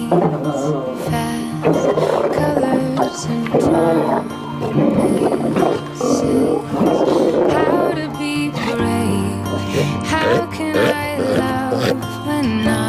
fast colors and promises. How to be brave? How can I love when I